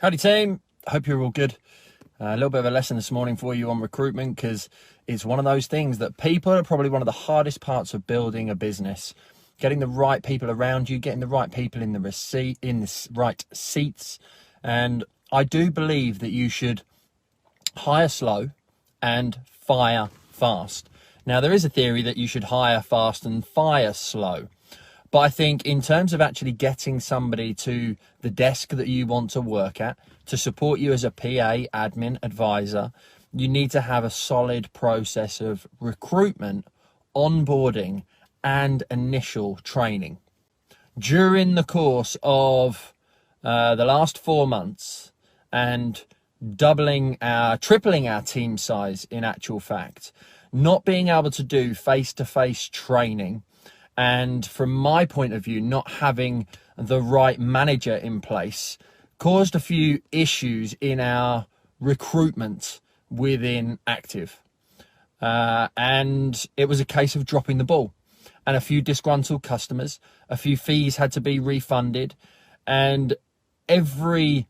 Howdy team, hope you're all good. A little bit of a lesson this morning for you on recruitment, because it's one of those things that people are probably one of the hardest parts of building a business. Getting the right people around you, getting the right people in the right seats. And I do believe that you should hire slow and fire fast. Now, there is a theory that you should hire fast and fire slow. But I think in terms of actually getting somebody to the desk that you want to work at, to support you as a PA, admin, advisor, you need to have a solid process of recruitment, onboarding, and initial training. During the course of the last 4 months, and tripling our team size in actual fact, not being able to do face-to-face training, and from my point of view, not having the right manager in place, caused a few issues in our recruitment within Active. And it was a case of dropping the ball. And a few disgruntled customers, a few fees had to be refunded, and every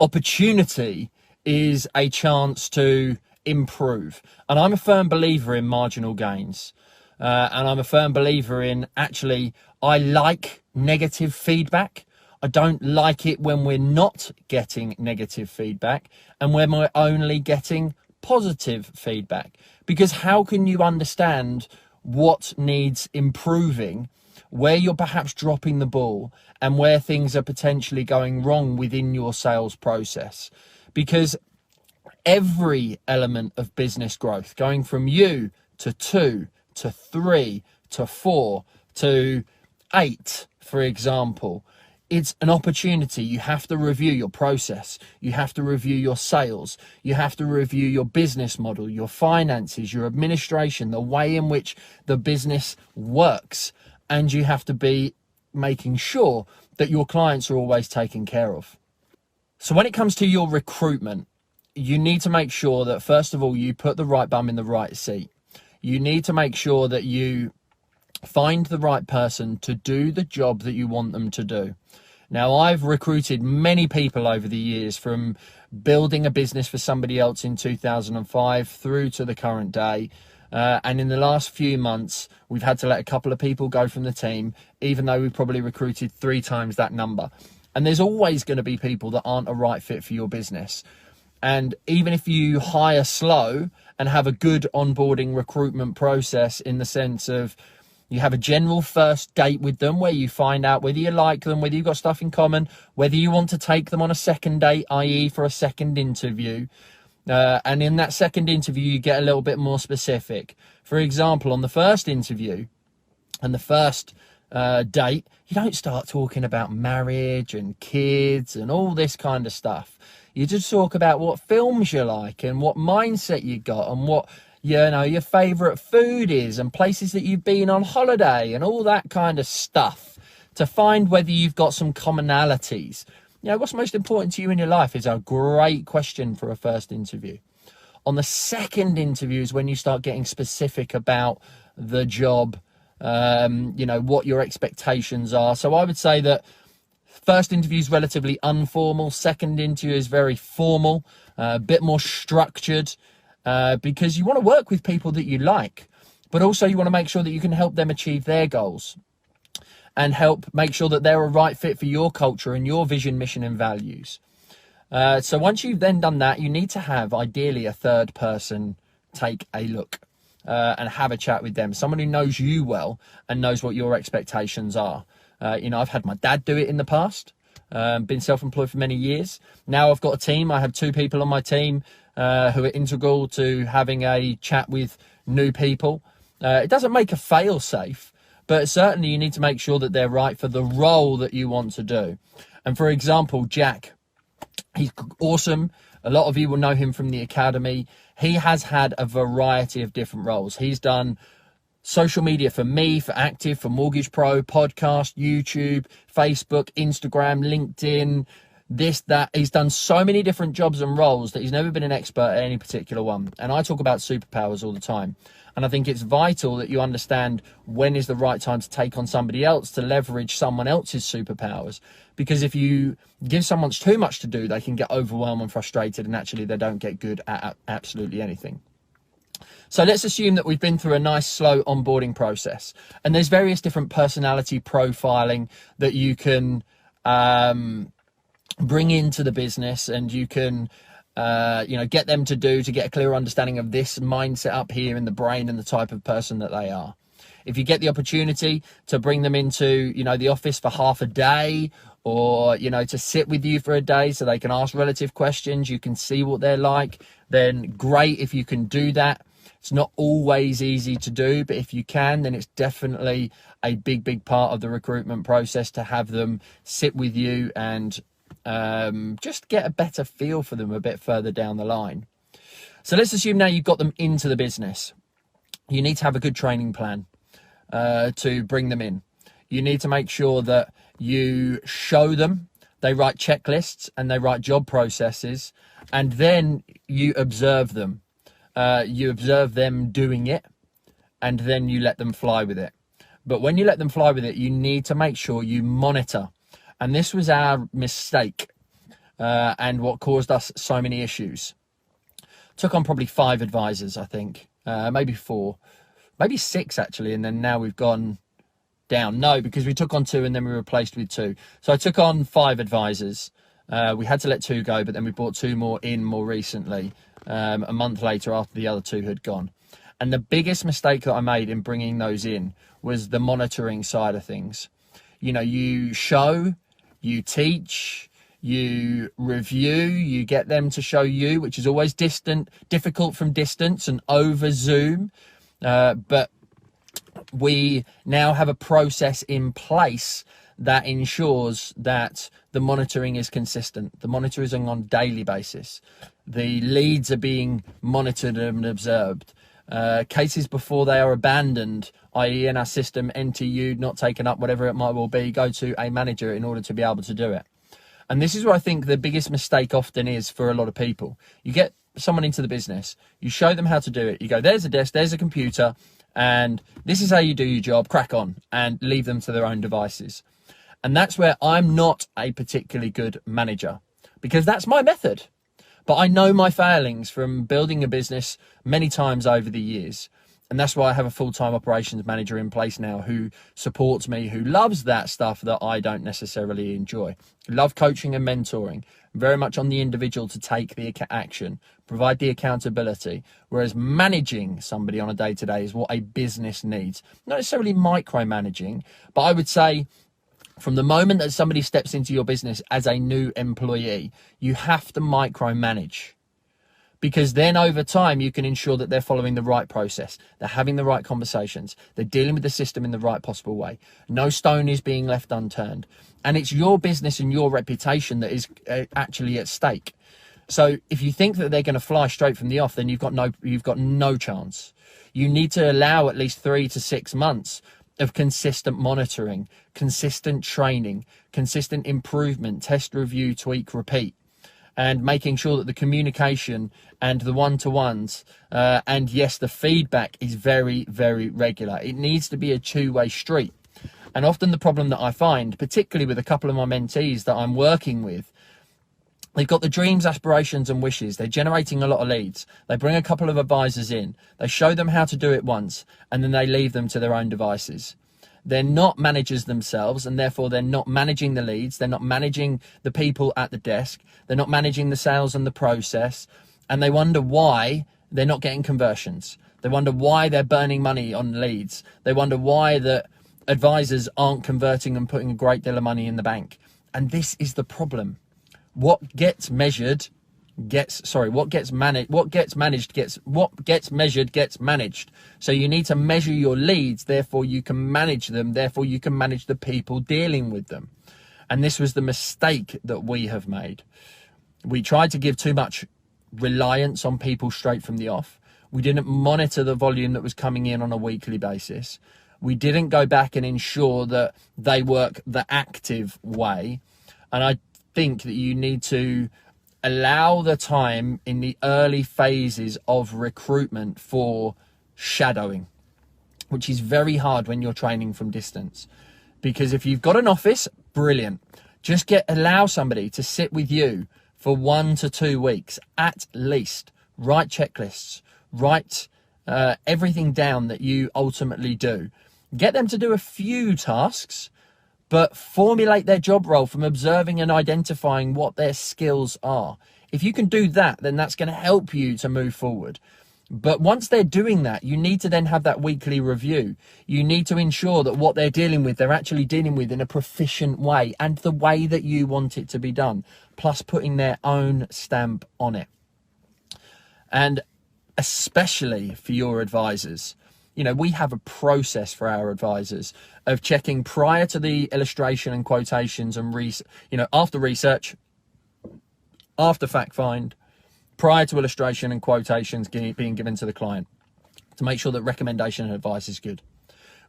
opportunity is a chance to improve. And I'm a firm believer in marginal gains. And I'm a firm believer in, actually, I like negative feedback. I don't like it when we're not getting negative feedback and when we're only getting positive feedback. Because how can you understand what needs improving, where you're perhaps dropping the ball, and where things are potentially going wrong within your sales process? Because every element of business growth, going from you to 2 to 3 to 4 to 8, for example, it's an opportunity. You have to review your process. You have to review your sales. You have to review your business model, your finances, your administration, the way in which the business works. And you have to be making sure that your clients are always taken care of. So when it comes to your recruitment, you need to make sure that, first of all, you put the right bum in the right seat. You need to make sure that you find the right person to do the job that you want them to do. Now, I've recruited many people over the years, from building a business for somebody else in 2005 through to the current day. And in the last few months, we've had to let a couple of people go from the team, even though we've probably recruited 3 times that number. And there's always going to be people that aren't a right fit for your business. And even if you hire slow and have a good onboarding recruitment process, in the sense of you have a general first date with them where you find out whether you like them, whether you've got stuff in common, whether you want to take them on a second date, i.e. for a second interview. And in that second interview, you get a little bit more specific. For example, on the first interview and the first date, you don't start talking about marriage and kids and all this kind of stuff. You just talk about what films you like and what mindset you got and what, your favorite food is and places that you've been on holiday and all that kind of stuff, to find whether you've got some commonalities. What's most important to you in your life is a great question for a first interview. On the second interview is when you start getting specific about the job, what your expectations are. So I would say that first interview is relatively informal. Second interview is very formal, a bit more structured, because you want to work with people that you like, but also you want to make sure that you can help them achieve their goals and help make sure that they're a right fit for your culture and your vision, mission, and values. So once you've then done that, you need to have ideally a third person take a look and have a chat with them. Someone who knows you well and knows what your expectations are. I've had my dad do it in the past, been self-employed for many years. Now I've got a team. I have 2 people on my team who are integral to having a chat with new people. It doesn't make a fail-safe, but certainly you need to make sure that they're right for the role that you want to do. And for example, Jack, he's awesome. A lot of you will know him from the academy. He has had a variety of different roles. He's done social media for me, for Active, for Mortgage Pro, podcast, YouTube, Facebook, Instagram, LinkedIn, this, that. He's done so many different jobs and roles that he's never been an expert at any particular one. And I talk about superpowers all the time. And I think it's vital that you understand when is the right time to take on somebody else to leverage someone else's superpowers. Because if you give someone too much to do, they can get overwhelmed and frustrated, and actually they don't get good at absolutely anything. So let's assume that we've been through a nice slow onboarding process, and there's various different personality profiling that you can bring into the business, and you can get them to get a clear understanding of this mindset up here in the brain and the type of person that they are. If you get the opportunity to bring them into, the office for half a day, or, to sit with you for a day so they can ask relative questions, you can see what they're like, then great if you can do that. It's not always easy to do, but if you can, then it's definitely a big part of the recruitment process to have them sit with you and just get a better feel for them a bit further down the line. So let's assume now you've got them into the business. You need to have a good training plan to bring them in. You need to make sure that you show them, they write checklists and they write job processes, and then you observe them. You observe them doing it, and then you let them fly with it. But when you let them fly with it, you need to make sure you monitor. And this was our mistake and what caused us so many issues. Took on probably 5 advisors, I think, maybe 4, maybe 6 actually. And then now we've gone down. No, because we took on 2 and then we replaced with 2. So I took on 5 advisors. We had to let 2 go, but then we brought 2 more in more recently, a month later after the other 2 had gone. And the biggest mistake that I made in bringing those in was the monitoring side of things. You show, you teach, you review, you get them to show you, which is always difficult from distance and over Zoom. But we now have a process in place that ensures that the monitoring is consistent. The monitoring on a daily basis. The leads are being monitored and observed. Cases before they are abandoned, i.e. in our system, NTU, not taken up, whatever it might well be, go to a manager in order to be able to do it. And this is where I think the biggest mistake often is for a lot of people. You get someone into the business, you show them how to do it. You go, there's a desk, there's a computer, and this is how you do your job, crack on, and leave them to their own devices. And that's where I'm not a particularly good manager, because that's my method. But I know my failings from building a business many times over the years. And that's why I have a full-time operations manager in place now who supports me, who loves that stuff that I don't necessarily enjoy. Love coaching and mentoring. Very much on the individual to take the action, provide the accountability. Whereas managing somebody on a day-to-day is what a business needs. Not necessarily micromanaging, but I would say from the moment that somebody steps into your business as a new employee, you have to micromanage. Because then over time, you can ensure that they're following the right process. They're having the right conversations. They're dealing with the system in the right possible way. No stone is being left unturned. And it's your business and your reputation that is actually at stake. So if you think that they're going to fly straight from the off, then you've got no chance. You need to allow at least 3 to 6 months of consistent monitoring, consistent training, consistent improvement, test, review, tweak, repeat. And making sure that the communication and the one-to-ones and yes, the feedback is very, very regular. It needs to be a two-way street. And often the problem that I find, particularly with a couple of my mentees that I'm working with, they've got the dreams, aspirations and wishes. They're generating a lot of leads. They bring a couple of advisors in. They show them how to do it once, and then they leave them to their own devices. They're not managers themselves, and therefore they're not managing the leads. They're not managing the people at the desk. They're not managing the sales and the process. And they wonder why they're not getting conversions. They wonder why they're burning money on leads. They wonder why the advisors aren't converting and putting a great deal of money in the bank. And this is the problem. What gets measured what gets measured gets managed. So you need to measure your leads, therefore you can manage them, therefore you can manage the people dealing with them. And this was the mistake that we have made. We tried to give too much reliance on people straight from the off. We didn't monitor the volume that was coming in on a weekly basis. We didn't go back and ensure that they work the active way. And think that you need to allow the time in the early phases of recruitment for shadowing, which is very hard when you're training from distance. Because if you've got an office, brilliant. Just allow somebody to sit with you for 1 to 2 weeks at least. Write checklists, write everything down that you ultimately do. Get them to do a few tasks, but formulate their job role from observing and identifying what their skills are. If you can do that, then that's going to help you to move forward. But once they're doing that, you need to then have that weekly review. You need to ensure that what they're dealing with, they're actually dealing with in a proficient way and the way that you want it to be done, plus putting their own stamp on it. And especially for your advisors, you know, we have a process for our advisors of checking prior to the illustration and quotations and, after research, after fact find, prior to illustration and quotations being given to the client to make sure that recommendation and advice is good.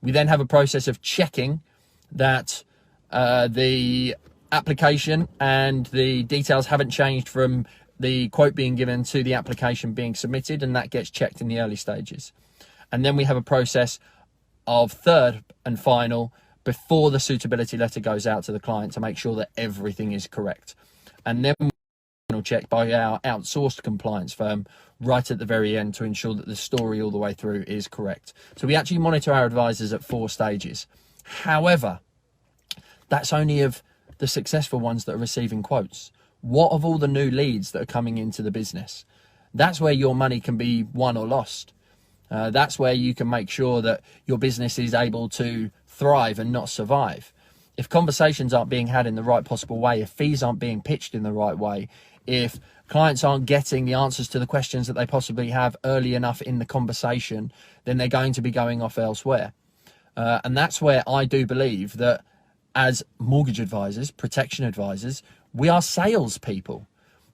We then have a process of checking that the application and the details haven't changed from the quote being given to the application being submitted, and that gets checked in the early stages. And then we have a process of third and final before the suitability letter goes out to the client to make sure that everything is correct. And then check by our outsourced compliance firm right at the very end to ensure that the story all the way through is correct. So we actually monitor our advisors at 4 stages. However, that's only of the successful ones that are receiving quotes. What of all the new leads that are coming into the business? That's where your money can be won or lost. That's where you can make sure that your business is able to thrive and not survive. If conversations aren't being had in the right possible way, if fees aren't being pitched in the right way, if clients aren't getting the answers to the questions that they possibly have early enough in the conversation, then they're going to be going off elsewhere. And that's where I do believe that as mortgage advisors, protection advisors, we are salespeople.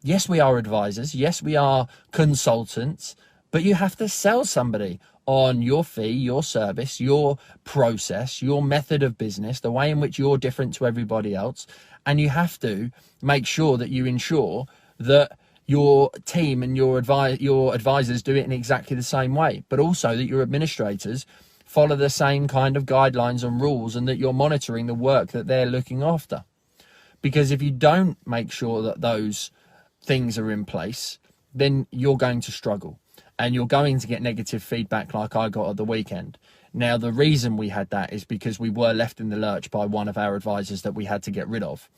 Yes, we are advisors. Yes, we are consultants, but you have to sell somebody on your fee, your service, your process, your method of business, the way in which you're different to everybody else. And you have to make sure that you ensure that your team and your advisors do it in exactly the same way, but also that your administrators follow the same kind of guidelines and rules, and that you're monitoring the work that they're looking after. Because if you don't make sure that those things are in place, then you're going to struggle and you're going to get negative feedback like I got at the weekend. Now, the reason we had that is because we were left in the lurch by one of our advisors that we had to get rid of.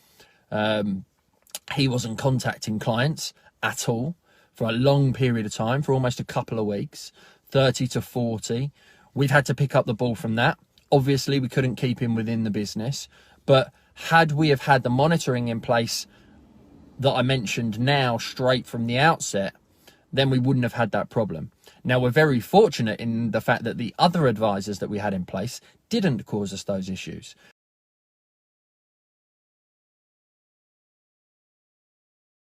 He wasn't contacting clients at all for a long period of time, for almost a couple of weeks, 30 to 40. We've had to pick up the ball from that. Obviously, we couldn't keep him within the business, but had we have had the monitoring in place that I mentioned now straight from the outset, then we wouldn't have had that problem. Now, we're very fortunate in the fact that the other advisors that we had in place didn't cause us those issues.